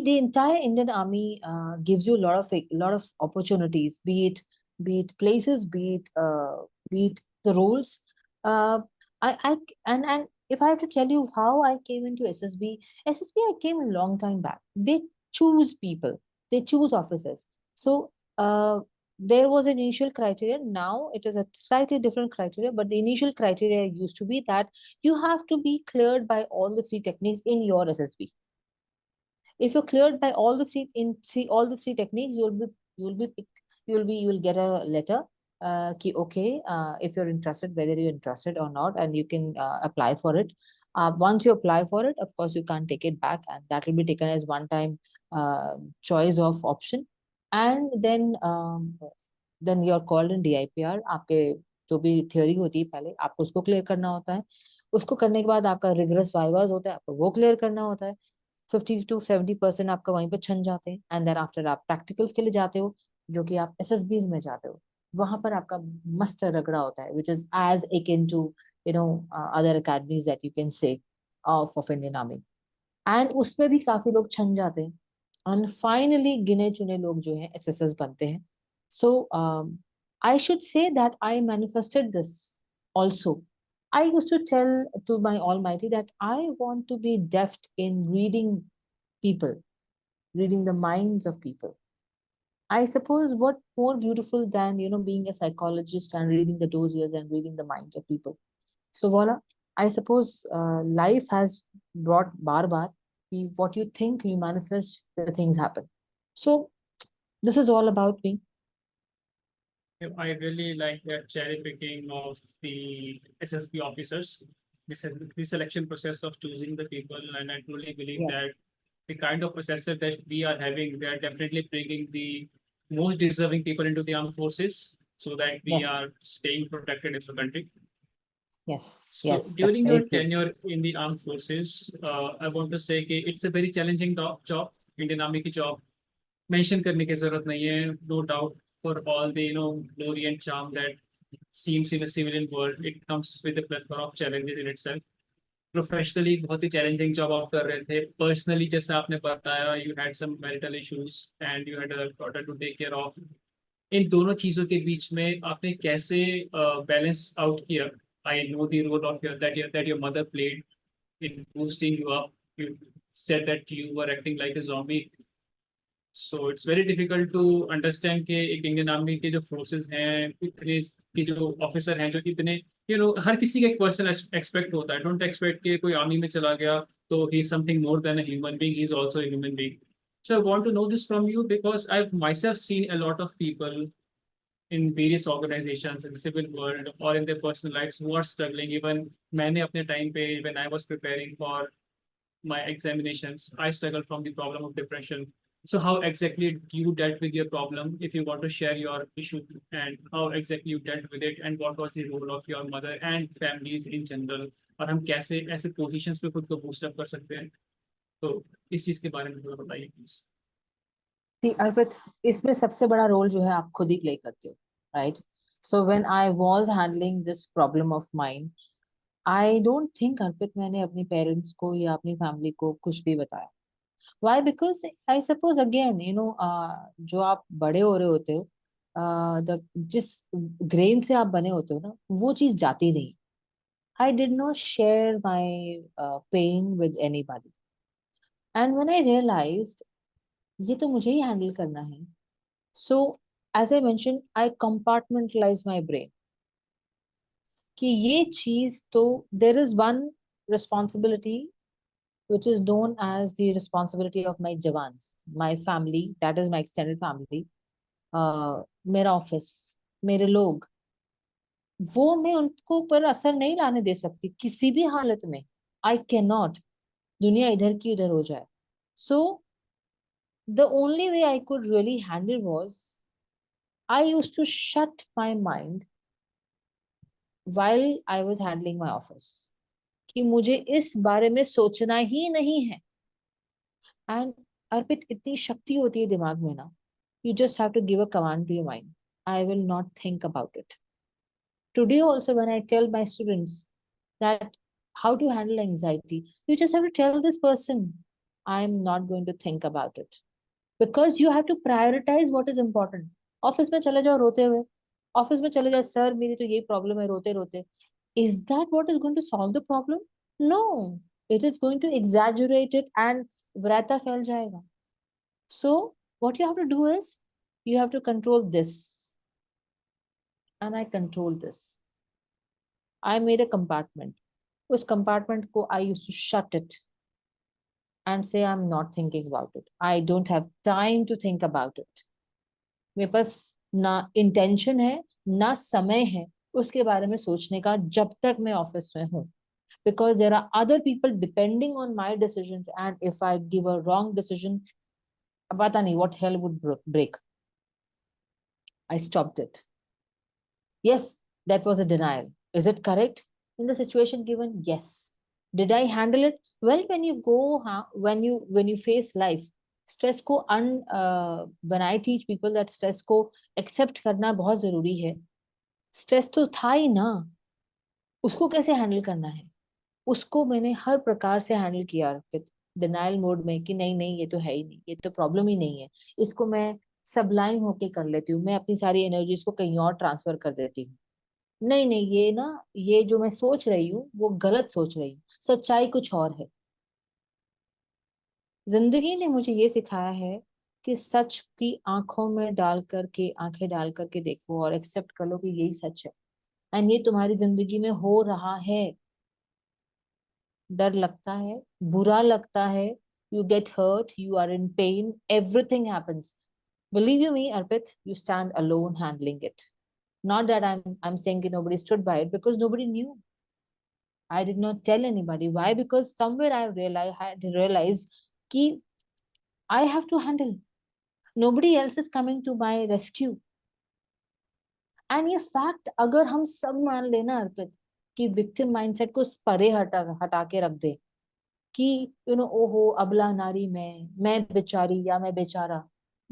the entire Indian Army gives you a lot of opportunities, be it places, be it the roles. Uh, I and if I have to tell you how I came into SSB, I came a long time back. They choose people, they choose officers. So there was an initial criteria. Now it is a slightly different criteria, but the initial criteria used to be that you have to be cleared by all the three techniques in your SSB. If you're cleared by all the three techniques, you'll be picked, you will get a letter okay, if you're interested, whether you're interested or not, and you can apply for it. Once you apply for it, of course you can't take it back, and that will be taken as one time choice of option. And then you're called in DIPR. आपके जो भी theory होती है पहले आपको उसको clear करना होता है, उसको करने के बाद आपका रिगरस वाइवास होता है, आपको वो क्लियर करना होता है। 50 to 70% आपका वहीं पे छन जाते हैं, एंड देन आफ्टर आप प्रैक्टिकल्स के लिए जाते हो, जो कि आप SSBs में जाते हो। वहां पर आपका मस्त रगड़ा होता है, which is as akin to other academies that you can say of Indian Army. And उसमें भी काफी लोग छन जाते हैं, एंड फाइनली गिने चुने लोग जो हैं SSS बनते हैं। So I should say that I manifested this also. I used to tell to my Almighty that I want to be deft in reading people, reading the minds of people. I suppose what more beautiful than, being a psychologist and reading the dossiers and reading the minds of people. So voila, I suppose life has brought bar, what you think, you manifest, the things happen. So this is all about me. I really like that cherry picking of the SSB officers. This is the selection process of choosing the people, and I truly believe that Yes. the kind of processor that we are having, we are definitely bringing the most deserving people into the armed forces so that we Yes. are staying protected in the country. Yes. So Yes. That's during very your true. tenure in the armed forces, I want to say that it's a very challenging job. Indian Army की job mention करने की जरूरत नहीं है. No doubt for all the glory and charm that seems in a civilian world, it comes with a plethora of challenges in itself. Professionally बहुत ही challenging job आप कर रहे थे. Personally जैसा आपने बताया, you had some marital issues and you had a daughter to take care of. इन दोनों चीजों के बीच में आपने कैसे बैलेंस आउट किया? I know the role of your mother played in boosting you up. You said that you were acting like a zombie. So it's very difficult to understand कि एक Indian army के जो forces हैं, इतने के जो officer हैं, जो इतने हर किसी का एक पर्सनल एक्सपेक्ट होता है. डोंट एक्सपेक्ट कि कोई आर्मी में चला गया तो he is something more than a human being, he is also a human being. So I want to know this from you because I've myself seen a lot of people in various organizations in the civil world or in their personal lives who are struggling. Even मैंने अपने time पे, when I was preparing for my examinations, I struggled from the problem of depression. So how exactly you dealt with your problem, if you want to share your issue, and how exactly you dealt with it, and what was the role of your mother and families in general, और हम कैसे ऐसे positions पे खुद को boost up कर सकते हैं, तो इस चीज के बारे में थोड़ा बताइए प्लीज. See, अर्पित, इसमें सबसे बड़ा रोल जो है आप खुद ही प्ले करते हो, right? So when I was handling this problem of mind, I don't think Arpit मैंने अपने पेरेंट्स को या अपनी फैमिली को कुछ भी बताया. Why? Because I suppose again जो आप बड़े हो रहे होते हो, जिस ग्रेन से आप बने होते हो ना, वो चीज जाती नहीं. I did not share my pain with anybody. And when I realised ये तो मुझे ही हैंडल करना है, so as I mention, I compartmentalise my brain कि ये चीज तो there is one responsibility which is known as the responsibility of my jawans, my family, that is my extended family, मेरा ऑफिस, मेरे लोग, वो मैं उनको पर असर नहीं लाने दे सकती किसी भी हालत में. I can not. दुनिया इधर की उधर हो जाए. सो the only way I could really handle was I used to shut my mind while I was handling my office कि मुझे इस बारे में सोचना ही नहीं है. एंड अर्पित, इतनी शक्ति होती है दिमाग में ना, you just have to give a command to your mind. I will not think about it. Today also when I tell my students that how to handle anxiety, you just have to tell this person, I'm not going to think about it. Because you have to prioritize what is important. Office में चले जाओ रोते हुए, office में चले जाओ sir मेरी तो ये प्रॉब्लम है रोते रोते. Is that what is going to solve the problem? No, it is going to exaggerate it and vrata फैल जाएगा. So what you have to do is you have to control this, and I control this. I made a compartment. उस compartment को I used to shut it and say I'm not thinking about it. I don't have time to think about it. मेरे पास ना intention है ना समय है उसके बारे में सोचने का जब तक मैं ऑफिस में हूँ. Because there are other people depending on my decisions, and if I give a wrong decision, पता नहीं what hell would break. I stopped it. Yes, that was a denial. Is it correct in the situation given? Yes. Did I handle it well? When you go, when you face life, stress को when I teach people that stress को accept करना बहुत जरूरी है. Stress तो था ही ना, उसको कैसे हैंडल करना है, उसको मैंने हर प्रकार से हैंडल किया अर्पित. डिनाइल मोड में कि नहीं नहीं ये तो है ही नहीं, ये तो प्रॉब्लम ही नहीं है, इसको मैं सबलाइन होके कर लेती हूँ, मैं अपनी सारी एनर्जीज को कहीं और ट्रांसफर कर देती हूँ. नहीं नहीं ये ना, ये जो मैं सोच रही हूँ वो गलत सोच रही हूँ, सच्चाई कुछ और है. जिंदगी ने मुझे ये सिखाया है कि सच की आंखों में डाल करके, आंखें डाल करके देखो और एक्सेप्ट कर लो कि यही सच है एंड ये तुम्हारी जिंदगी में हो रहा है. डर लगता है, बुरा लगता है, you get hurt, you are in pain, everything happens. Believe you me, Arpit, you stand alone handling it. Not that I'm saying that nobody stood by it, because nobody knew. I did not tell anybody. Why? Because somewhere I realized कि I have to handle. Nobody else is coming to my rescue. And ये fact अगर हम सब मान लेना अर्पित, कि victim mindset को परे हटा हटा के रख दे कि ओहो अबला नारी मैं बेचारी या मैं बेचारा.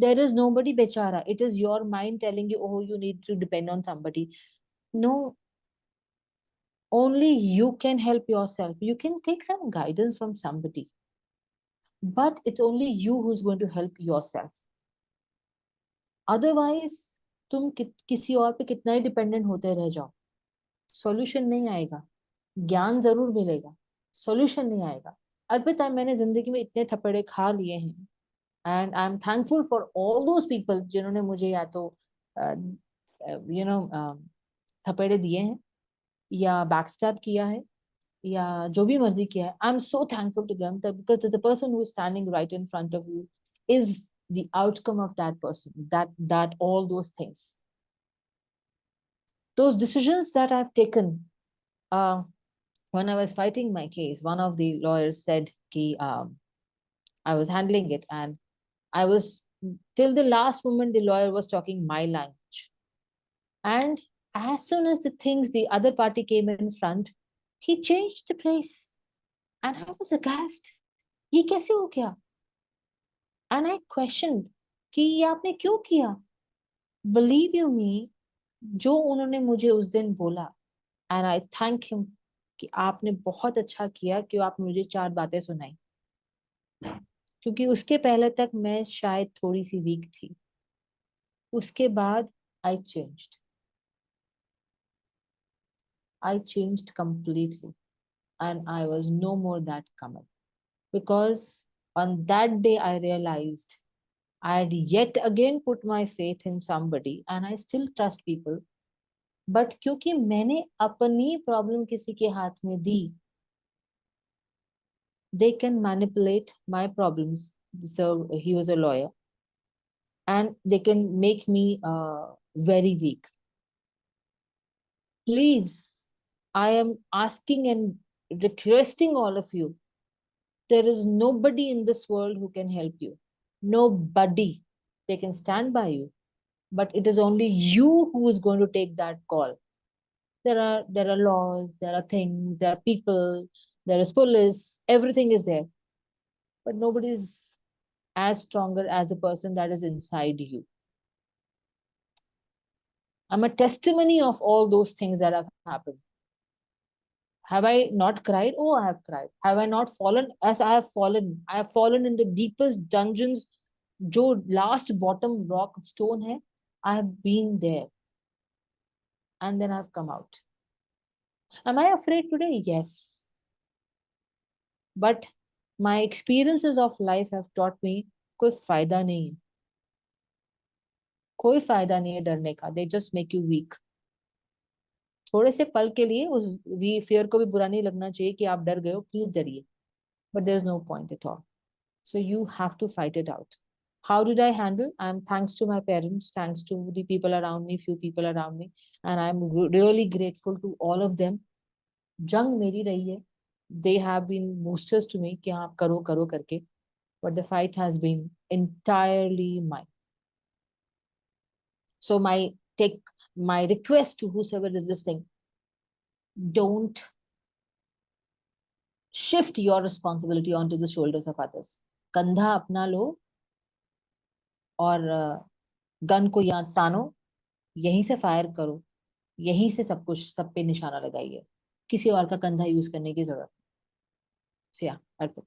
देयर इज नोबडी बेचारा. It is your mind telling you ओहो you need to depend on somebody. No, only you can help yourself. You can take some guidance from somebody, but it's only you who's going to help yourself. Otherwise तुम किसी और पे कितना ही dependent होते रह जाओ, solution नहीं आएगा. ज्ञान जरूर मिलेगा, सॉल्यूशन नहीं आएगा. अर्पित मैंने जिंदगी में इतने थप्पड़े खा लिए हैं and I am thankful for all those people जिन्होंने मुझे या तो यू नो थप्पड़े दिए हैं या बैकस्टैब किया है या जो भी मर्जी किया है. I am so thankful to them because the person who is standing right in front of you is the outcome of that person, that all those things, those decisions that I've taken. When I was fighting my case, one of the lawyers said ki I was handling it, and I was, till the last moment the lawyer was talking my language, and as soon as the things, the other party came in front, he changed the place, and I was aghast. ये कैसे हो गया? And I questioned कि ये आपने क्यों किया? Believe you me, जो उन्होंने मुझे उस दिन बोला, and I thank him कि आपने बहुत अच्छा किया कि आपने मुझे 4 बातें सुनाई, क्योंकि उसके पहले तक मैं शायद थोड़ी सी वीक थी. उसके बाद I changed. I changed completely, and I was no more that Kamal, because on that day I realized I had yet again put my faith in somebody, and I still trust people. But क्योंकि मैंने अपनी problem किसी के हाथ में दी, they can manipulate my problems. So he was a lawyer, and they can make me very weak. Please, I am asking and requesting all of you, there is nobody in this world who can help you. Nobody. They can stand by you, but it is only you who is going to take that call. There are laws, there are things, there are people, there is police, everything is there, but nobody is as stronger as the person that is inside you. I'm a testimony of all those things that have happened. Have I not cried? Oh, I have cried. Have I not fallen? As I have fallen. I have fallen in the deepest dungeons. जो last bottom rock stone है, I have been there, and then I've come out. Am I afraid today? Yes. But my experiences of life have taught me कोई फायदा नहीं है. कोई फायदा नहीं है डरने का. They just make you weak. थोड़े से पल के लिए उस फियर को भी बुरा नहीं लगना चाहिए कि आप डर गए हो. प्लीज डरिए. But there's no point at all. So you have to fight it out. How did I handle? I'm thanks to my parents, thanks to the people around me, few people around me, and I'm really grateful to all of them. जंग मेरी रही है. They have been boosters to me कि आप करो करो करके. But the fight has been entirely mine. So my request to whoever is listening, don't shift your responsibility onto the shoulders of others. कंधा अपना लो और गन को यहाँ तानो, यहीं से फायर करो, यहीं से सब कुछ सब पे निशाना लगाइए. किसी और का कंधा यूज करने की जरूरत नहीं. So yeah, Arpit.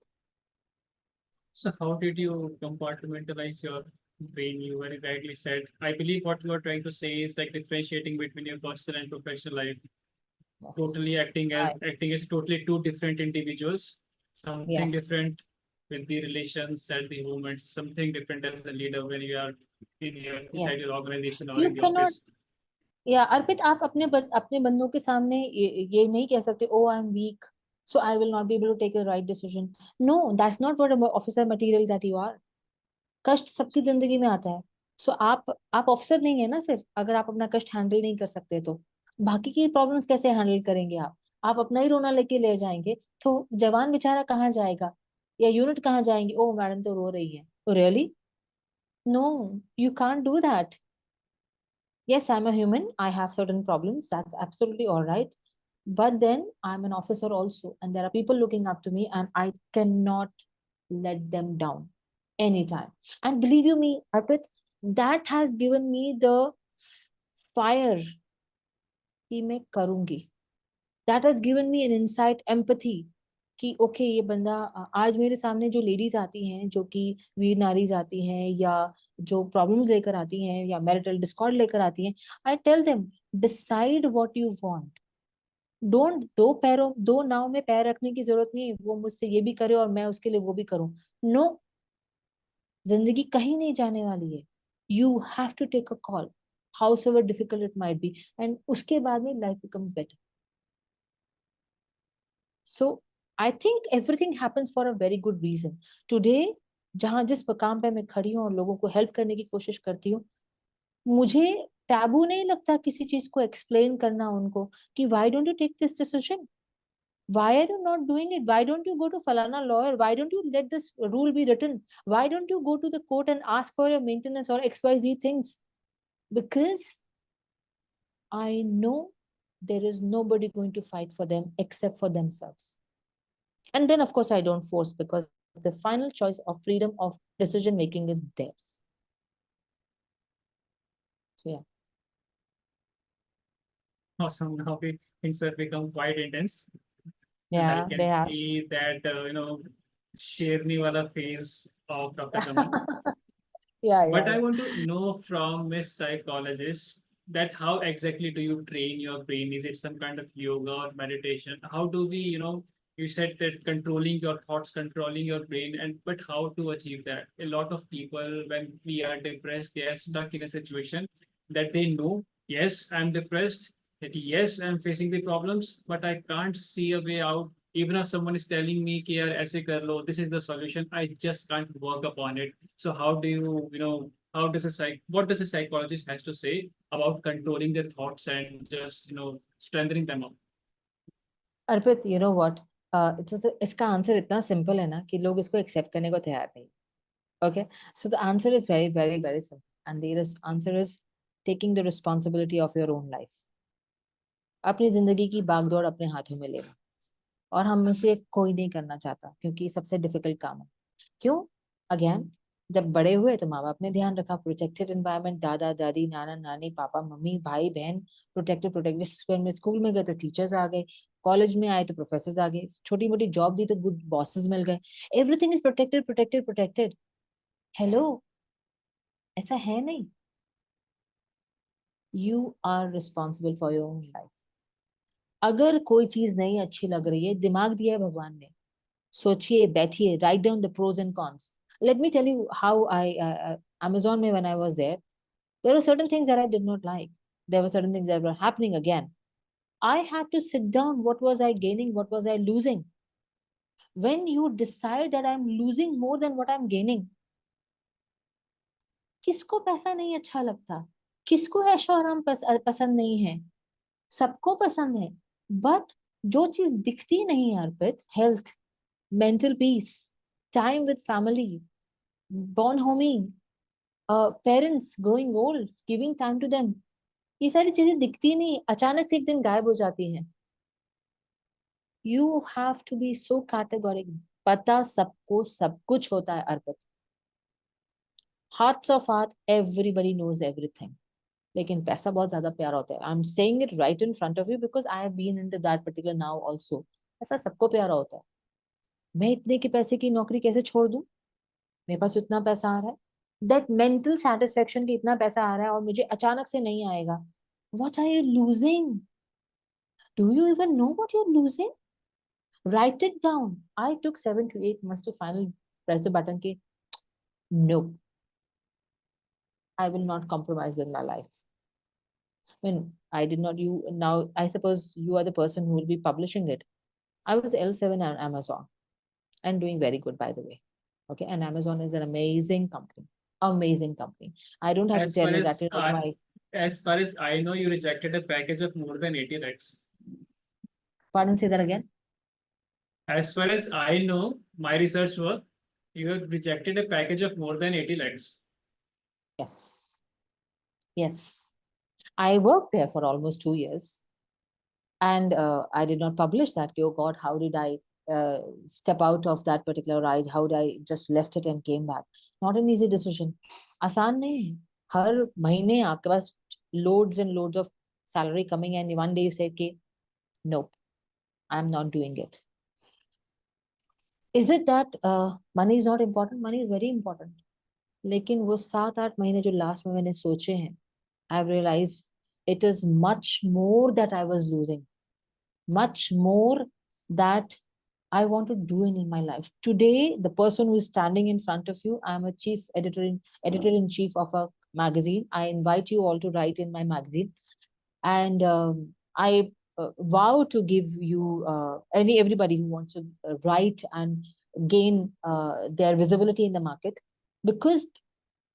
So how did you compartmentalize your brain? You very rightly said. I believe what you are trying to say is like differentiating between your personal and professional life. Totally Yes. acting as totally two different individuals. Something Yes. different with the relations at the moment. Something different as a leader when you are inside your Yes. organization or You in the cannot. office. या अर्पित, आप अपने बंदों के सामने ये नहीं कह सकते oh I am weak so I will not be able to take a right decision. No, that's not what officer material that you are. कष्ट सबकी जिंदगी में आता है. सो आप ऑफिसर नहीं है ना. फिर अगर आप अपना कष्ट हैंडल नहीं कर सकते तो बाकी की प्रॉब्लम्स कैसे हैंडल करेंगे आप अपना ही रोना लेके ले जाएंगे तो जवान बेचारा कहाँ जाएगा या यूनिट कहाँ जाएंगे. ओ मैडम तो रो रही है. Really? No, you can't do that. Yes, I'm a human. I have certain problems. That's absolutely all right. But then I'm an officer also, and there are people looking up to me, and I cannot let them down anytime. And believe you me, Arpit, that has given me the fire कि मैं करूंगी. That has given me an insight, empathy कि okay ये बंदा आज मेरे सामने जो लेडीज आती हैं जो कि वीर नारीज आती हैं या जो प्रॉब्लम्स लेकर आती हैं या मैरिटल डिस्कॉर्ड लेकर आती हैं, I tell them decide what you want. Don't दो नाव में पैर रखने की जरूरत नहीं है. वो मुझसे ये भी करे और मैं उसके लिए वो भी करूं. नो, जिंदगी कहीं नहीं जाने वाली है. You have to take a call however difficult it might be, and उसके बाद में life becomes better. So I think everything happens for a very good reason. Today जहां जिस मकाम पे मैं खड़ी हूँ और लोगों को हेल्प करने की कोशिश करती हूँ, मुझे टैबू नहीं लगता किसी चीज को एक्सप्लेन करना उनको कि why don't you take this decision, why are you not doing it, why don't you go to फलाना lawyer, why don't you let this rule be written, why don't you go to the court and ask for your maintenance और XYZ things. Because I know there is nobody going to fight for them except for themselves. And then, of course, I don't force because the final choice of freedom of decision making is theirs. So, yeah. Awesome. Now things have become quite intense, and I Yeah, can they have. see that Sherni wala phase of Dr. Kamal. Yeah, But yeah, I yeah. want to know from Miss Psychologist that how exactly do you train your brain? Is it some kind of yoga or meditation? How do we, you said that controlling your thoughts, controlling your brain, and but how to achieve that? A lot of people, when we are depressed, they are stuck in a situation that they know, yes, I'm depressed, that yes, I'm facing the problems, but I can't see a way out. Even if someone is telling me कि यार ऐसे कर लो, this is the solution, I just can't work upon it. So how do how does what does a psychologist has to say about controlling their thoughts and just strengthening them up? Arpit, you know what? इसका answer इतना simple है ना कि लोग इसको accept करने को तैयार नहीं. Okay, so the answer is very, very, very simple, and the answer is taking the responsibility of your own life. अपनी जिंदगी की बागडोर अपने हाथों में लेना, और हम में से कोई नहीं करना चाहता क्योंकि सबसे डिफिकल्ट काम है. क्यों? अगेन, जब बड़े हुए तो माँ बाप ने ध्यान रखा, प्रोटेक्टेड एनवायरनमेंट, दादा दादी नाना नानी पापा मम्मी भाई बहन, प्रोटेक्टेड प्रोटेक्टेड. स्कूल में गए तो टीचर्स आ गए. कॉलेज में आए तो प्रोफेसर आ गए, छोटी मोटी जॉब दी तो गुड बॉसेस मिल गए, everything is protected protected protected. Hello, ऐसा है नहीं। You are responsible for your own life. अगर कोई चीज नहीं अच्छी लग रही है, दिमाग दिया है भगवान ने, सोचिए, बैठिए, write down the pros and cons. Let me tell you how I, Amazon में when I was there were certain things that I did not like. There were certain things that were happening again. I had to sit down. What was I gaining? What was I losing? When you decide that I'm losing more than what I'm gaining, किसको पैसा नहीं अच्छा लगता? किसको ऐशो आराम पसंद नहीं है? सबको पसंद है। बट जो चीज दिखती नहीं है Arpit, health, mental peace, time with family, born homing, parents growing old, giving time to them, ये सारी चीजें दिखती नहीं, अचानक से एक दिन गायब हो जाती हैं। You have to be so categoric. पता सबको सब कुछ होता है Arpit, hearts of heart, everybody knows everything. लेकिन पैसा बहुत ज्यादा प्यारा होता है। I am saying it right in front of you because I have been in that particular now also. पैसा सबको प्यारा होता है। मैं इतने के पैसे की नौकरी कैसे छोड़ दूं? मेरे पास इतना पैसा आ रहा है, दैट मेंटल सेटिस्फेक्शन की, इतना पैसा आ रहा है और मुझे अचानक से नहीं आएगा। What are you losing? Do you even know what you are losing? Write it down. I took 7 to 8 months to finally press the button. Ki, no, I will not compromise with my life. When I did not, you now, I suppose you are the person who will be publishing it. I was L7 on Amazon and doing very good, by the way. Okay, and Amazon is an amazing company. Amazing company. I don't have to As tell far you as that is my. as far as I know, you rejected a package of more than 80 lakhs. Pardon, say that again. As far as I know, my research work, you have rejected a package of more than 80 lakhs. Yes. Yes. I worked there for almost 2 years. And I did not publish that. Oh God, how did I step out of that particular ride? How did I just left it and came back? Not an easy decision. आसान नहीं है। हर महीने आपके पास loads and loads of salary coming, and one day you say कि nope, I'm not doing it. Is it that money is not important? Money is very important. लेकिन वो 7-8 महीने जो लास्ट में मैंने सोचे हैं, I've realized it is much more that I was losing, much more that I want to do in my life. Today, the person who is standing in front of you, I'm a editor in chief of a magazine. I invite you all to write in my magazine, and I vow to give you everybody who wants to write and gain their visibility in the market, because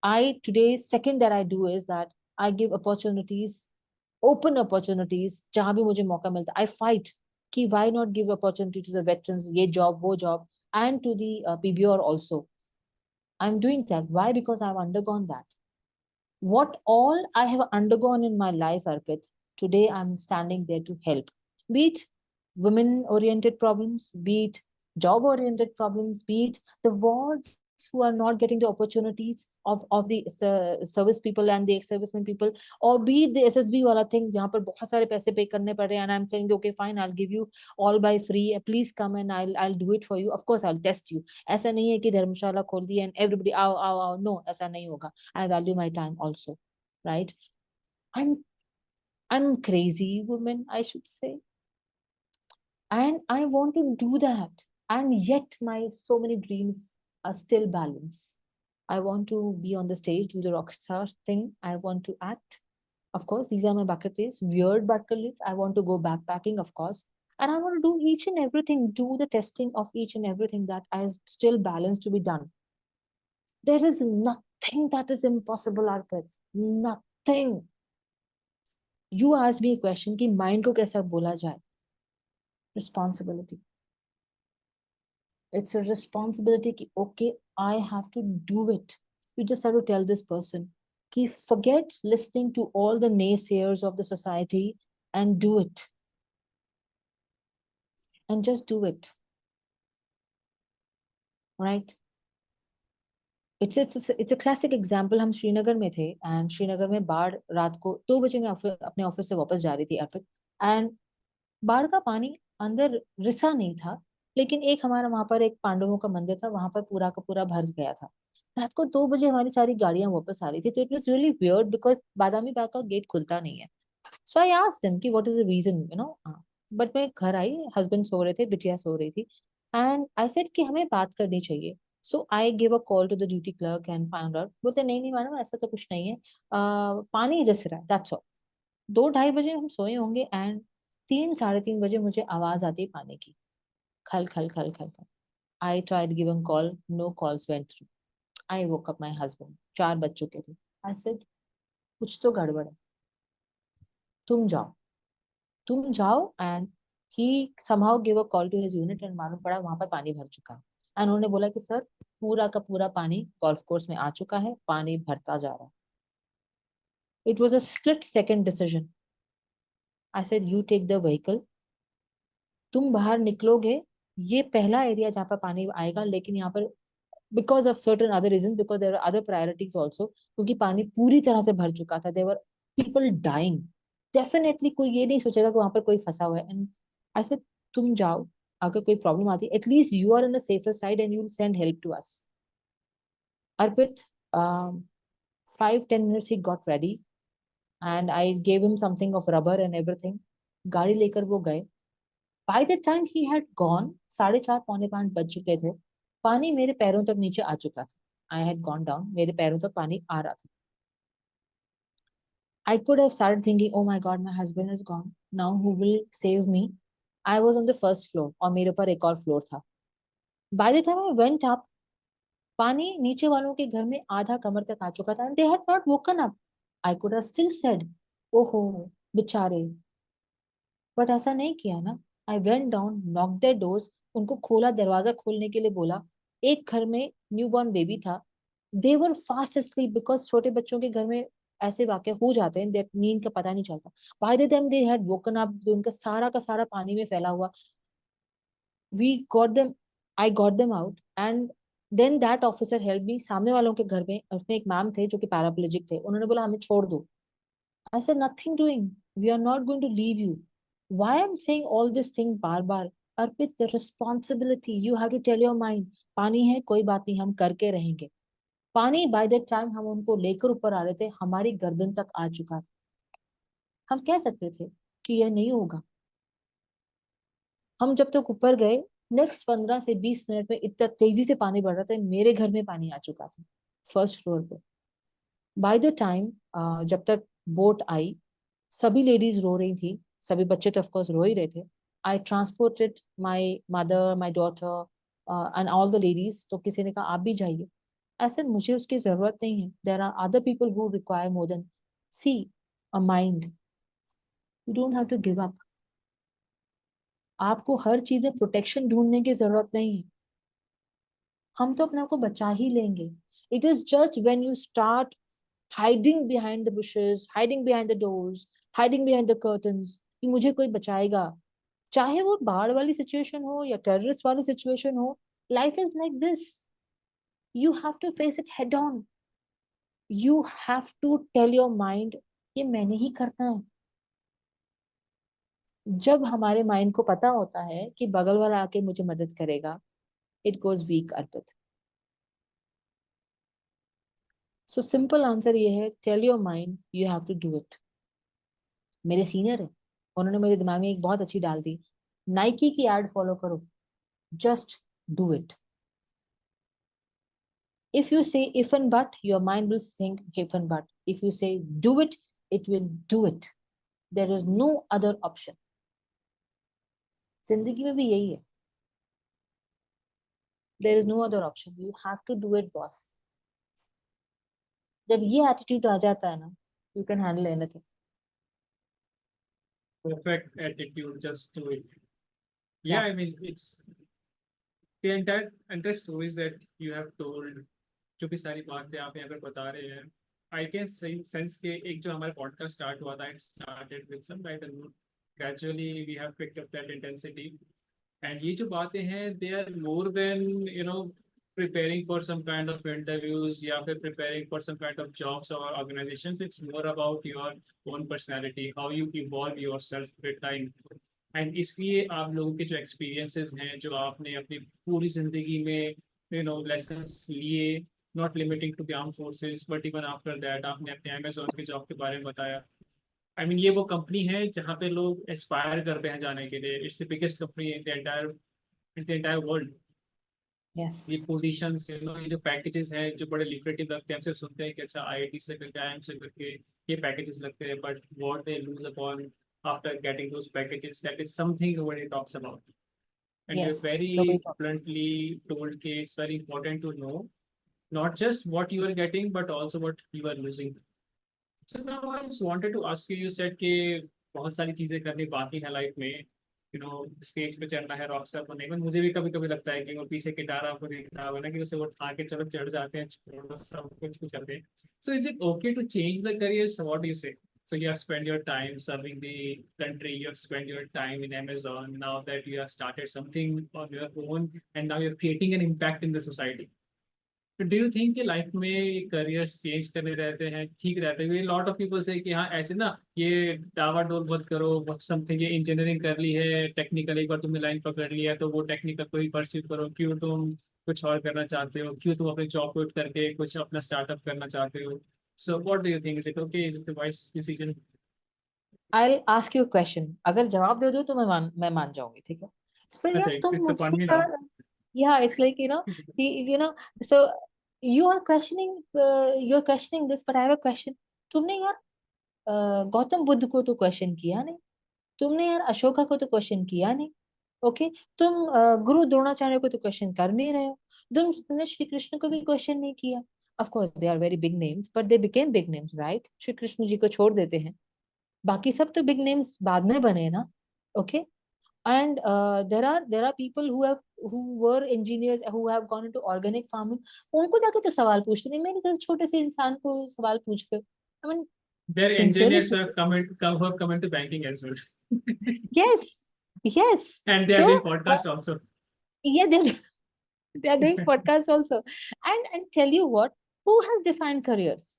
I today second that I do is that I give opportunities, open opportunities, जहां भी मुझे मौका मिलता I fight कि why not give opportunity to the veterans, ये job वो job, and to the PBR also. I'm doing that. Why? Because I've undergone that. What all I have undergone in my life, Arpit, today I'm standing there to help. Be it women-oriented problems, be it job-oriented problems, be it the wards who are not getting the opportunities of the service people and the ex-servicemen people, or be it the SSB wala thing, जहाँ पर बहुत सारे पैसे pay करने पड़ रहे हैं, and I'm saying, okay, fine, I'll give you all by free. Please come and I'll do it for you. Of course, I'll test you. ऐसा नहीं है कि धर्मशाला खोल दी and everybody आओ, no, ऐसा नहीं होगा. I value my time also, right? I'm crazy woman, I should say, and I want to do that, and yet my so many dreams are still balanced. I want to be on the stage, do the rock star thing. I want to act. Of course, these are my bucket lists, weird bucket lists. I want to go backpacking, of course. And I want to do each and everything, do the testing of each and everything that is still balanced to be done. There is nothing that is impossible, Arpit. Nothing. You asked me a question कि mind को कैसा बोला जाए? Responsibility. It's a responsibility कि okay, I have to do it. You just have to tell this person कि forget listening to all the naysayers of the society and do it. And just do it. Right? It's a classic example. हम श्रीनगर में थे and Srinagar में बाढ़ रात को 2 बजे मैं अपने ऑफिस से वापस जा रही थी अर्पित, and बाढ़ का पानी अंदर रिसा नहीं था, लेकिन एक हमारा वहां पर एक पांडवों का मंदिर था, वहां पर पूरा का पूरा भर गया था। रात को 2 बजे हमारी सारी गाड़ियां वापस आ रही थी, तो it was really weird because Badami Bagh का गेट खुलता नहीं है। सो आई आस्क्ड देम कि what is the reason, but मैं घर आई, हस्बैंड सो रहे थे, बिटिया सो रही थी, एंड आई सेड कि हमें बात करनी चाहिए। So I give a call to the duty clerk and found out. बोलते नहीं नहीं मैडम, ऐसा तो कुछ नहीं है, पानी रिस रहा है, दैट्स ऑल। 2-2:30 बजे हम सोए होंगे, एंड 3-3:30 बजे मुझे आवाज आती है पानी की, खल खल खल खल खल। I tried giving call, no calls went through. I woke up my husband, 4 बज चुके थे। आई सेड कुछ तो गड़बड़ है, तुम जाओ, तुम जाओ। And he somehow give a call to his unit, and मालूम पड़ा वहां पर पानी भर चुका है। एंड उन्होंने बोला कि सर, पूरा का पूरा पानी गोल्फ कोर्स में आ चुका है, पानी भरता जा रहा है। It was a split second decision. I said you take the vehicle, तुम बाहर निकलोगे, ये पहला एरिया जहाँ पर पानी आएगा, लेकिन यहाँ पर because of certain other reason, because there are other priorities also, क्योंकि पानी पूरी तरह से भर चुका था, देवर पीपल डाइंग। डेफिनेटली कोई ये नहीं सोचेगा कि वहां पर कोई फंसा हुआ है। एंड आई सेड तुम जाओ, अगर कोई प्रॉब्लम आती है at least you are in the safer side and you will send help to us. Arpit, 5-10 minutes he got ready and I gave him something of rubber and everything. गाड़ी लेकर वो गए। Bye the time he had gone, 4:30 पौने 5 बज चुके थे। पानी मेरे पैरों तक नीचे आ चुका था। आई हैड गॉन डाउन, मेरे पैरों तक पानी आ रहा था। आई could have started thinking, oh my God, my husband is gone, now who will save me. I was on the first floor और मेरे ऊपर एक और फ्लोर था। Bye the time I went up, पानी नीचे वालों के घर में आधा कमर तक आ चुका था, and they had not woken up. I could have still said, ओहो बेचारे, बट ऐसा नहीं किया ना। I went down, knock their doors, उनको खोला, दरवाजा खोलने के लिए बोला। एक घर में न्यूबॉर्न बेबी था। दे वर फास्ट asleep बिकॉज छोटे बच्चों के घर में ऐसे वाकये हो जाते हैं, नींद का पता नहीं चलता। By the time they had woken up, उनका सारा का सारा पानी में फैला हुआ। We got them, I got them out, and then that officer help me. सामने वालों के घर में, उसमें एक मैम थे जो कि पैराप्लेजिक थे, उन्होंने बोला हमें छोड़ दो। I said, nothing doing. We are not going to leave you. Why I'm saying all this thing bar bar? Arpit, the responsibility, you have to tell your mind. पानी है, कोई बात नहीं, हम करके रहेंगे। पानी by that time हम उनको लेकर ऊपर आ रहे थे, हमारी गर्दन तक आ चुका था। हम कह सकते थे कि यह नहीं होगा। हम जब तक ऊपर गए, नेक्स्ट 15 से 20 मिनट में इतना तेजी से पानी बढ़ रहा था, मेरे घर में पानी आ चुका था, फर्स्ट फ्लोर पे। बाय द टाइम, जब तक बोट आई, सभी लेडीज रो रही थी, सभी बच्चे तो ऑफकोर्स रो ही रहे थे। I transported my mother, my daughter and all the ladies. तो किसी ने कहा आप भी जाइए। ऐसे मुझे उसकी जरूरत नहीं है, there are other people who require more than, see, a mind. You don't have to give up. आपको हर चीज में प्रोटेक्शन ढूंढने की जरूरत नहीं है, हम तो अपने आप को बचा ही लेंगे। It is just when you start hiding behind the bushes, hiding behind the doors, hiding behind the curtains, कि मुझे कोई बचाएगा। चाहे वो बाढ़ वाली सिचुएशन हो या टेररिस्ट वाली सिचुएशन हो, life is like this. You have to face it head on. You have to tell your mind ये मैंने ही करना है। जब हमारे माइंड को पता होता है कि बगल वाला आके मुझे मदद करेगा, it goes weak, Arpit. So simple answer ये है, tell your mind you have to do it. मेरे सीनियर है, उन्होंने मेरे दिमाग में एक बहुत अच्छी डाल दी, नाइकी की एड फॉलो करो, just do it. If you say if and but, your mind will think if and but. If you say do it, it will do it. There is no other option. जिंदगी में भी यही है, there is no other option. You have to do it, boss. जब ये attitude आ जाता है ना, you can handle anything. Perfect attitude, just do it. Yeah, Yeah. I mean, it's the entire stories that you have told, जो भी सारी बातें आप यहाँ पे बता रहे हैं, आई कैन सेंस के एक जो हमारा पॉडकास्ट स्टार्ट हुआ था, it started with some light and gradually we have picked up that intensity. And ये जो बातें हैं, they are more than preparing for some kind of interviews या फिर preparing for some kind of jobs or organizations. It's more about your own personality, how you evolve yourself with time. And इसलिए आप लोगों के जो experiences हैं, जो आपने अपनी पूरी जिंदगी में लेसन्स लिए, not limiting to the arm forces but even after that, आपने अपने अमेजोन के जॉब के बारे में बताया। आई मीन ये वो कंपनी है जहाँ पे लोग एस्पायर करते हैं जाने के लिए। It's the biggest company in the entire world. ये Yes. पोजीशंस, ये जो पैकेजेस हैं जो बड़े लिक्रेटिव लगते हैं, हमसे सुनते हैं कि अच्छा आईआईटी से करके, आईआईएम से करके ये पैकेजेस लगते हैं, but what they lose upon after getting those packages, that is something nobody talks about. And you're Yes. very Nobody talks. bluntly told कि it's very important to know not just what you are getting but also what you are losing. So now I just wanted to ask you, you said कि बहुत सारी चीजें करनी बाकी है life में, stage पे चढ़ना है, रॉक स्टार बनने में। मुझे भी कभी कभी लगता है कि वो पीछे गिटार आपको देखा होगा ना, कि उसे वो उठा के चलो चढ़ जाते हैं, छोड़ो सब कुछ कुछ करते हैं। So is it okay to change the career? What do you say? So you have spent your time serving the country, you have spent your time in Amazon, now that you have started something on your own and now you're creating an impact in the society. तो do you think कि life में careers change करने रहते हैं ठीक रहते हैं? Lot of people से कि हाँ ऐसे ना, ये डावाडोल मत करो, बहुत समथिंग, ये इंजीनियरिंग कर ली है, टेक्निकल एक बार तुमने लाइन पकड़ लिया तो वो टेक्निकल को ही परस्यू करो, क्यों तुम कुछ और करना चाहते हो, क्यों तुम अपने जॉब क्विट करके कुछ अपना स्टार्टअप करना चाहते हो? So what do you think, is it okay, is it wise decision? I'll ask you a question. अगर जवाब दे दो तो मैं मान जाऊंगी, ठीक है? फिर यार अच्छा, तुम इट्स अपॉन मुझसे मी नाउ। जरा, yeah, it's like, you know, so you are you're questioning this, but I have a question. तुमने यार गौतम बुद्ध को तो क्वेश्चन किया नहीं, तुमने यार अशोका को तो क्वेश्चन किया नहीं, ओके? तुम गुरु द्रोणाचार्य को तो क्वेश्चन कर नहीं रहे हो, तुमने श्री कृष्ण को भी क्वेश्चन नहीं किया। Of course they are very big names, but they became big names, right? Shri Krishna ji को छोड़ देते हैं, बाकी सब तो बिग नेम्स बाद में बने ना, okay? And there are people who were engineers who have gone into organic farming. उनको जाके तो सवाल पूछते नहीं, मेरे जैसे छोटे से इंसान को सवाल पूछ कर, I mean, There are sincerely engineers who have speaking, come into banking as well. yes, yes. And they are So doing podcast also. yeah, they're doing podcasts also. And tell you what, who has defined careers?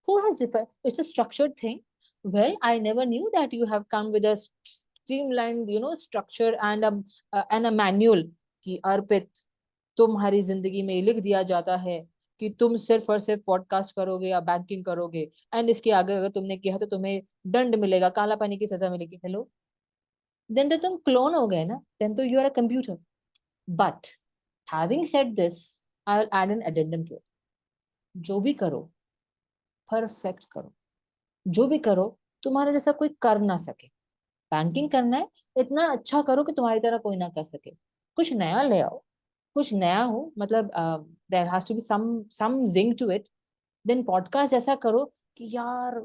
Who has defined? It's a structured thing. Well, I never knew that you have come with a streamlined, structure and a manual कि अर्पित, तुम्हारी जिंदगी में लिख दिया जाता है कि तुम सिर्फ और सिर्फ पॉडकास्ट करोगे या बैंकिंग करोगे, एंड इसके आगे अगर तुमने किया तो तुम्हें दंड मिलेगा, काला पानी की सजा मिलेगी। हेलो, देन तो तुम क्लोन हो गए ना, देन तो you are a computer. But having said this, I will add an addendum to it. जो भी करो, परफेक्ट करो। जो भी करो, तुम्हारे जैसा कोई कर ना सके। बैंकिंग करना है, इतना अच्छा करो कि तुम्हारी तरह कोई ना कर सके। कुछ नया ले आओ, कुछ नया हो, मतलब there has to be some zing to it. Then podcast ऐसा करो कि यार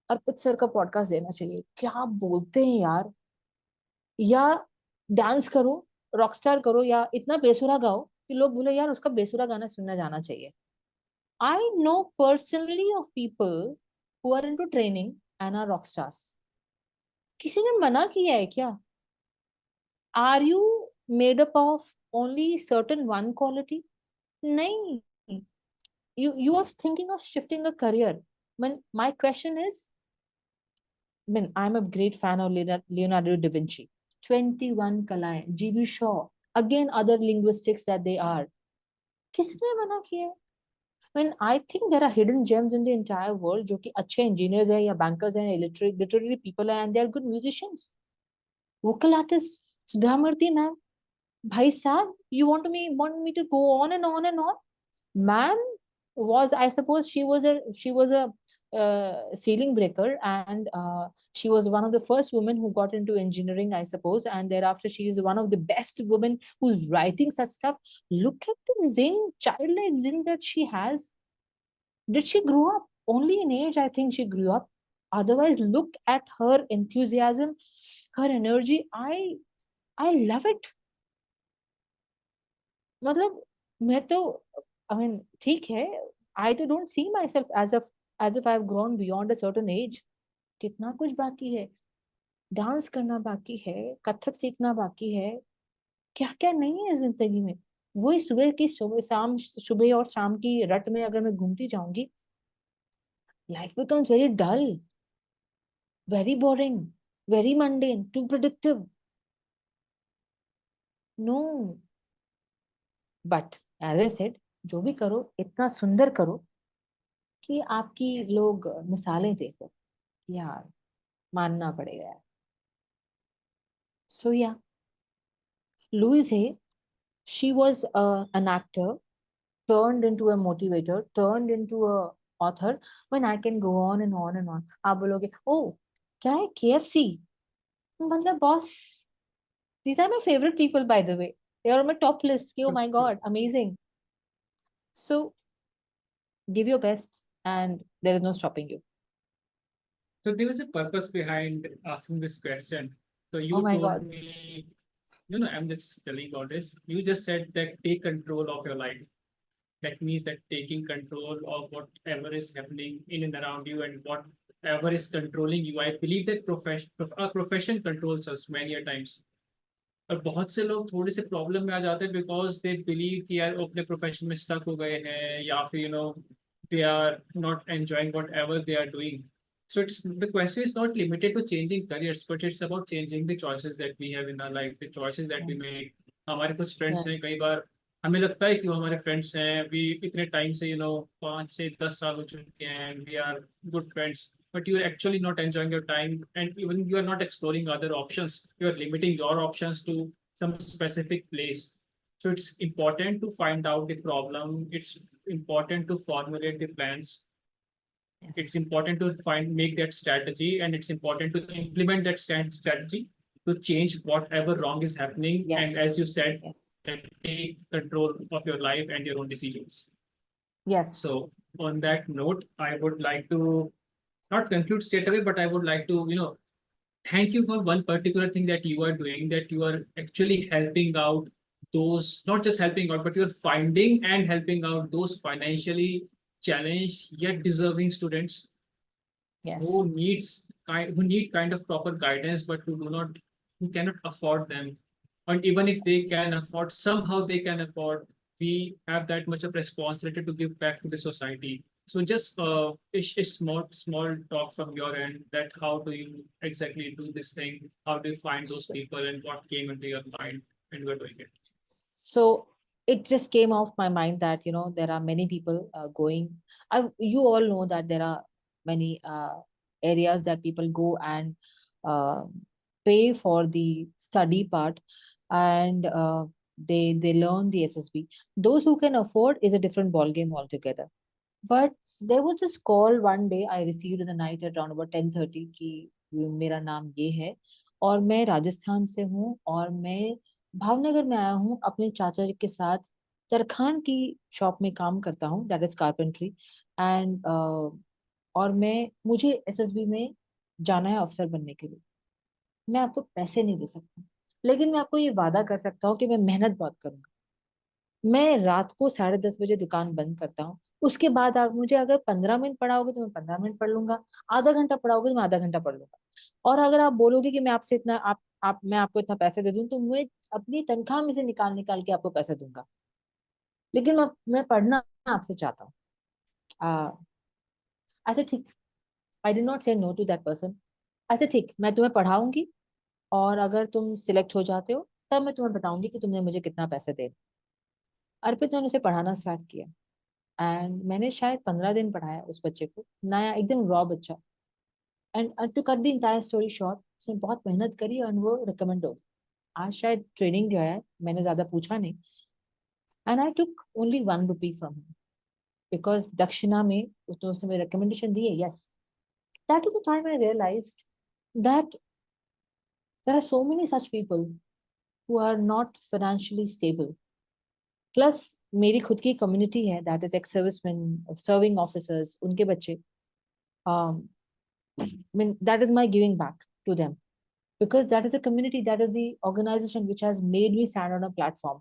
अर्पित सर का पॉडकास्ट देना चाहिए, क्या बोलते हैं यार। या डांस करो, रॉकस्टार करो, या इतना बेसुरा गाओ कि लोग बोले यार उसका बेसुरा गाना सुनना जाना चाहिए। I know personally of people who are into training and are rockstars. किसी ने मना किया है क्या? Are you made up of only certain one quality? नहीं। You are thinking of shifting a career. When my question is, I mean, I'm a great fan of Leonardo da Vinci. 21 कलाएं, G.B. Shaw, again other linguistics that they are. किसने मना किया है? When I think there are hidden gems in the entire world जो कि अच्छे engineers हैं या bankers हैं, literary people हैं, and they are good musicians. Vocal artists, Sudha Murthy ma'am, भाई साहब, you want me to go on and on and on? Ma'am was, I suppose, she was a ceiling breaker, and she was one of the first women who got into engineering, I suppose, and thereafter she is one of the best women who's writing such stuff. Look at the zing, childlike zing that she has. Did she grow up? Only in age, I think she grew up. Otherwise, look at her enthusiasm, her energy. I love it. मतलब मैं तो, I mean, ठीक है, I तो don't see myself as if I have grown beyond a certain age. कितना कुछ बाकी है, डांस करना बाकी है, कथक सीखना बाकी है, क्या क्या नहीं है जिंदगी में। वही सुबह और शाम की रट में अगर मैं घूमती जाऊंगी, life becomes very dull, very boring. very mundane, too predictive. No. But as I said, जो भी करो इतना सुंदर करो कि आपकी लोग मिसालें देखो, यार मानना पड़ेगा यार. So yeah, Louise Hay, she was an actor turned into a motivator, turned into a author. When I can go on and on and on. आप बोलोगे, oh, क्या है KFC? मतलब boss. These are my favorite people, by the way. They are on my top list. Oh my God, amazing. So give your best, and there is no stopping you. So there was a purpose behind asking this question. So Oh you my told God. me, I'm just telling all this. You just said that take control of your life. That means that taking control of whatever is happening in and around you and whatever is controlling you. I believe that our profession controls us many a times. और बहुत से लोग थोड़े से problem में आ जाते हैं because they believe कि यार वो अपने प्रोफेशन में स्टक हो गए हैं या फिर they are not enjoying whatever they are doing. So it's the question is not limited to changing careers, but it's about changing the choices that we have in our life, the choices that we Yes. make. हमारे कुछ friends हैं, Yes. कई बार हमें लगता है कि वो हमारे फ्रेंड्स हैं, वी इतने टाइम से 5 से 10 साल हो चुके हैं, we are good friends, but you're actually not enjoying your time and even you are not exploring other options. You are limiting your options to some specific place. So it's important to find out the problem. It's important to formulate the plans. It's Yes. important to make that strategy, and it's important to implement that strategy to change whatever wrong is happening. And Yes. as you said, Yes. that take control of your life and your own decisions. Yes. So on that note, I would like to not conclude straight away, but I would like to, thank you for one particular thing that you are doing, that you are actually helping out those, not just helping out, but you're finding and helping out those financially challenged yet deserving students Yes. who need kind of proper guidance, but who cannot afford them. And even if they Yes. can afford, somehow they can afford, we have that much of responsibility to give back to the society. So just Yes. a small talk from your end, that how do you exactly do this thing? How do you find those So, people and what came into your mind when you were doing it? so it just came off my mind that there are many people going. You all know that there are many areas that people go and uh, pay for the study part, and they learn the SSB. Those who can afford is a different ball game altogether. But there was this call one day I received in the night at around about 10:30 कि मेरा नाम ये है और मैं राजस्थान से हूँ और मैं भावनगर में आया हूँ अपने चाचा जी के साथ तरखान की शॉप में काम करता हूँ, दैट इज कारपेंट्री. एंड और मुझे एसएसबी में जाना है अफसर बनने के लिए. मैं आपको पैसे नहीं दे सकता, लेकिन मैं आपको ये वादा कर सकता हूँ कि मैं मेहनत बहुत करूंगा. मैं रात को 10:30 बजे दुकान बंद करता हूँ. उसके बाद आप मुझे अगर 15 मिनट पढ़ाओगे तो मैं 15 मिनट पढ़ लूंगा. आधा घंटा पढ़ाओगे तो मैं आधा घंटा पढ़ लूंगा. और अगर आप बोलोगे कि मैं आपसे इतना आप मैं आपको इतना पैसे दे दूं तो मैं अपनी तनख्वाह में से निकाल निकाल के आपको पैसे दूंगा. लेकिन मैं पढ़ना आपसे चाहता हूँ. आ, ऐसे ठीक. आई डिड नॉट से नो टू दैट पर्सन. ऐसे ठीक, मैं तुम्हें पढ़ाऊंगी और अगर तुम सिलेक्ट हो जाते हो तब मैं तुम्हें बताऊंगी कि तुमने मुझे कितना पैसे दे. अर्पित, मैंने उसे पढ़ाना स्टार्ट किया एंड मैंने शायद 15 दिन पढ़ाया उस बच्चे को, नया एकदम रॉ बच्चा. And to cut the entire story short, उसने बहुत मेहनत करी और वो रिकमेंड हो गया. आज शायद ट्रेनिंग गया है, मैंने ज्यादा पूछा नहीं. And I took only 1 rupee from him because दक्षिणा में उसने मुझे रिकमेंडेशन दी है. Yes, that is the time I realised that there are so many such people who are not financially stable. Plus मेरी खुद की कम्युनिटी है, that is ex serviceman, serving officers, उनके बच्चे. I mean, that is my giving back to them because that is a community, that is the organization which has made me stand on a platform.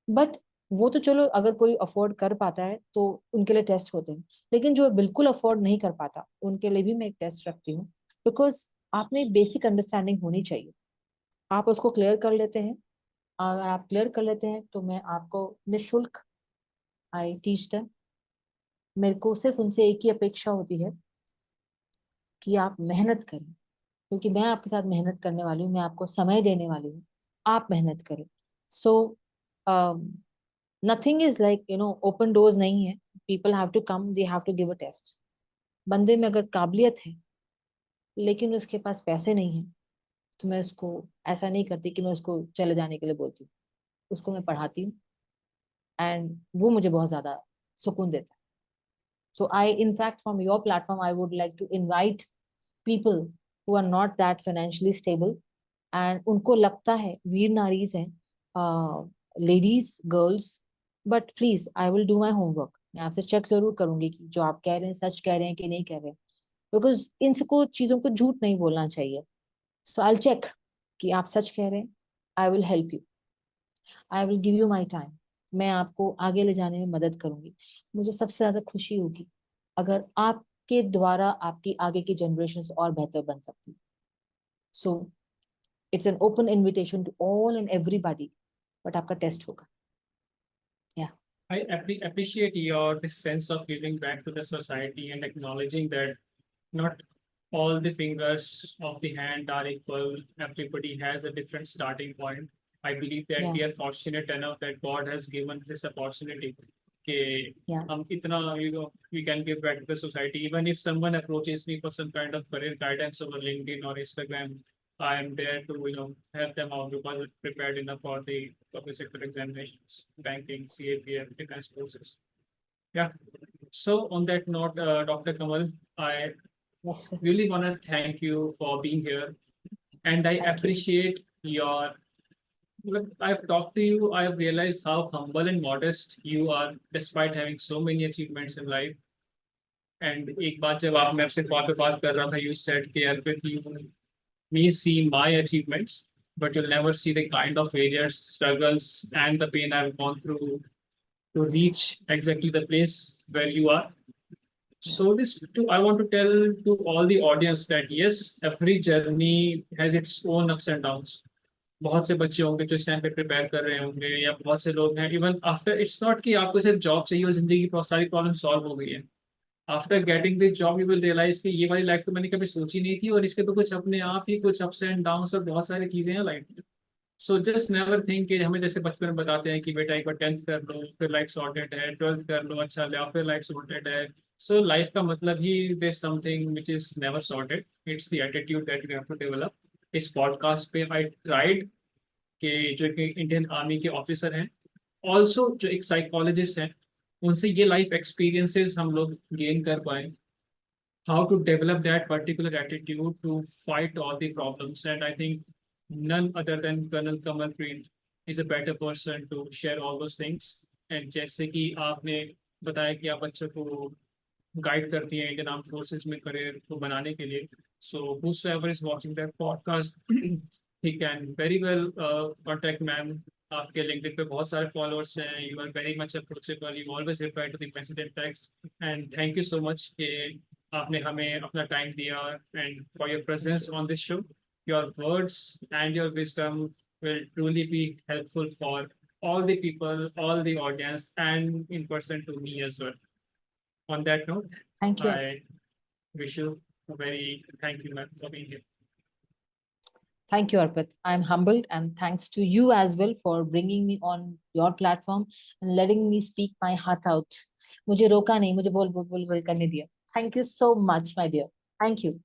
But वो तो चलो अगर कोई afford कर पाता है तो उनके लिए टेस्ट होते हैं, लेकिन जो बिल्कुल अफोर्ड नहीं कर पाता उनके लिए भी मैं एक टेस्ट रखती हूँ. बिकॉज आप में बेसिक अंडरस्टैंडिंग होनी चाहिए. आप उसको क्लियर कर लेते हैं, अगर आप क्लियर कर लेते हैं तो मैं आपको निःशुल्क आई टीच देम. मेरे को सिर्फ उनसे एक ही अपेक्षा होती है कि आप मेहनत करें. क्योंकि मैं आपके साथ मेहनत करने वाली हूँ, मैं आपको समय देने वाली हूँ, आप मेहनत करें. So nothing is like open doors नहीं है. People have to come, they have to give a test. बंदे में अगर काबिलियत है लेकिन उसके पास पैसे नहीं है, तो मैं उसको ऐसा नहीं करती कि मैं उसको चले जाने के लिए बोलती हूँ. उसको मैं पढ़ाती हूँ, एंड वो मुझे बहुत ज्यादा सुकून देता है. So in fact, from your platform, I would like to invite people who are not that financially stable and उनको लगता है वीर नारीज हैं, ladies girls, but please I will do my homework. मैं आपसे चेक जरूर करूंगी कि जो आप कह रहे हैं सच कह रहे हैं कि नहीं कह रहे हैं, बिकॉज इन सबको चीजों को झूठ नहीं बोलना चाहिए. सो आई चेक कि आप सच कह रहे हैं. I will help you, I will give you my time. मैं आपको आगे ले जाने में मदद करूंगी. मुझे सबसे ज्यादा खुशी होगी अगर आपके द्वारा आपकी आगे की जनरेशन और बेहतर बन सकती. So it's an open invitation to all and everybody, but आपका टेस्ट होगा. या appreciate your this sense of giving back to the society and acknowledging that not all the fingers of the hand are equal. Everybody has a different starting point. I believe that या we are fortunate enough that God has given this opportunity. Okay, या we can give back to the society. Even if someone approaches me for some kind of career guidance over LinkedIn or Instagram, I am there to help them out because it's prepared enough for the public sector examinations, banking, CAPF, defense forces. Yeah. So on that note, Dr. Kamal, I yes sir. really want to thank you for being here, and I thank you. appreciate your. Look, I've talked to you. I've realized how humble and modest you are, despite having so many achievements in life. And एक बात जब आप मैं आपसे call पे बात कर रहा था, you said कि Arpit, you may see my achievements, but you'll never see the kind of failures, struggles, and the pain I've gone through to reach exactly the place where you are. So I want to tell to all the audience that yes, every journey has its own ups and downs. बहुत से बच्चे होंगे जो इस time पे prepare कर रहे होंगे, या बहुत से लोग हैं इवन आफ्टर. इट्स नॉट कि आपको सिर्फ जॉब चाहिए और जिंदगी की बहुत सारी प्रॉब्लम सॉल्व हो गई है. After getting this job you will realise कि ये वाली लाइफ तो मैंने कभी सोची नहीं थी, और इसके तो कुछ अपने आप ही कुछ अप्स एंड डाउन और बहुत सारी चीजें हैं लाइफ में. सो जस्ट नेवर थिंक कि हमें जैसे बचपन में बताते हैं कि बेटा एक बार 10th कर लो फिर लाइफ सॉर्टेड है, 12th कर लो अच्छा ले फिर लाइफ सॉर्टेड है. सो लाइफ का मतलब ही there something which is never sorted. It's the attitude that you have to develop. इस पॉडकास्ट पे आई ट्राइड कि जो एक इंडियन आर्मी के ऑफिसर हैं, ऑल्सो जो एक साइकोलॉजिस्ट हैं, उनसे ये लाइफ एक्सपीरियंसेस हम लोग गेन कर पाए. How to develop that particular attitude to fight all the problems. And I think none other than Colonel Kamalpreet is a better person to share all those things. And जैसे कि आपने बताया कि आप बच्चों को गाइड करती हैं इंडियन आर्म फोर्सेस में करियर को बनाने के लिए. So whosoever is watching that podcast, he can very well contact ma'am. आपके लिंक्डइन पे बहुत सारे फॉलोअर्स हैं. You are very much approachable. You always reply to the message and text. And thank you so much कि आपने हमें अपना time दिया and for your presence on this show. Your words and your wisdom will truly be helpful for all the people, all the audience, and in person to me as well. On that note, thank you. I wish you a very thank you, ma'am, for being here. Thank you, Arpit. I'm humbled, and thanks to you as well for bringing me on your platform and letting me speak my heart out. मुझे रोका नहीं, मुझे बोल बोल बोल बोल करने दिया. Thank you so much, my dear. Thank you.